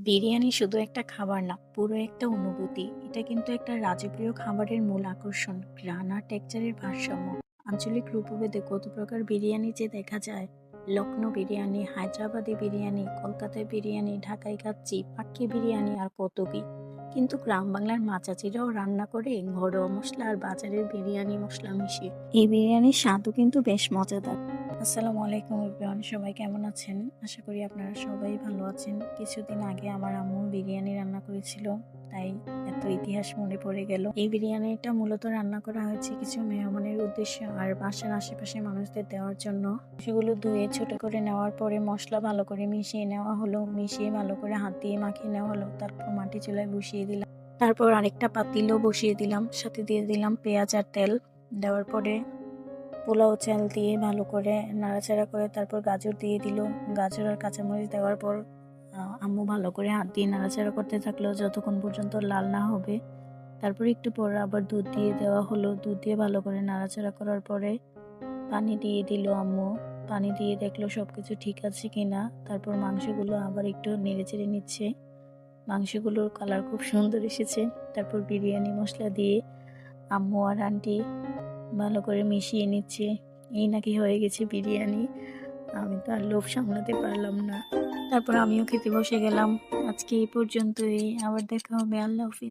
বিরিয়ানি শুধু একটা খাবার না, পুরো একটা অনুভূতি। এটা কিন্তু একটা রাজকীয় খাবারের মূল আকর্ষণ, ঘ্রাণ আর টেক্সচারের ভারসাম্য। আঞ্চলিক রূপভেদে কত প্রকার বিরিয়ানি যে দেখা যায়। লখনৌ বিরিয়ানি, হায়দ্রাবাদি বিরিয়ানি, কলকাতায় বিরিয়ানি, ঢাকায় কাচ্চি, পাক্কি বিরিয়ানি আর কত কি। কিন্তু গ্রাম বাংলার মা চাচিরাও রান্না করে ঘরোয়া মশলা আর বাজারের বিরিয়ানি মশলা মিশিয়ে। এই বিরিয়ানির স্বাদও কিন্তু বেশ মজাদার। আসসালামু আলাইকুম এভরিওয়ান, সবাই কেমন আছেন? আশা করি আপনারা সবাই ভালো আছেন। কিছুদিন আগে আমার আম্মু বিরিয়ানি রান্না করেছিল, তাই এত ইতিহাস মনে পড়ে গেল। এই বিরিয়ানিটা মূলত রান্না করা হয়েছে কিছু মেহমানের উদ্দেশ্যে আর বাসার আশেপাশে মানুষদের দেওয়ার জন্য। সেগুলো ধুয়ে ছোট করে নেওয়ার পরে মশলা ভালো করে মিশিয়ে নেওয়া হলো, মিশিয়ে ভালো করে হাত দিয়ে মাখিয়ে নেওয়া হলো। তারপর মাটি চুলায় বসিয়ে দিলাম। তারপর আরেকটা পাতিলও বসিয়ে দিলাম, সাথে দিয়ে দিলাম পেঁয়াজ আর তেল। দেওয়ার পরে পোলাও চাল দিয়ে ভালো করে নাড়াচাড়া করে তারপর গাজর দিয়ে দিল। গাজর আর কাঁচামরিচ দেওয়ার পর আম্মু ভালো করে হাত দিয়ে নাড়াচাড়া করতে থাকলো যতক্ষণ পর্যন্ত লাল না হবে। তারপর একটু পর আবার দুধ দিয়ে দেওয়া হলো। দুধ দিয়ে ভালো করে নাড়াচাড়া করার পরে পানি দিয়ে দিল আম্মু। পানি দিয়ে দেখলো সবকিছু ঠিক আছে কিনা। তারপর মাংসগুলো আবার একটু নেড়েচেড়ে নিচ্ছে। মাংসগুলোর কালার খুব সুন্দর এসেছে। তারপর বিরিয়ানি মশলা দিয়ে আম্মু আর আন্টি ভালো করে মিশিয়ে নিচ্ছে। এই নাকি হয়ে গেছে বিরিয়ানি। আমি তো আর লোভ সামলাতে পারলাম না। তারপর আমিও খেতে বসে গেলাম। আজকে এই পর্যন্তই। আবার দেখা হবে। আল্লাহ হাফিজ।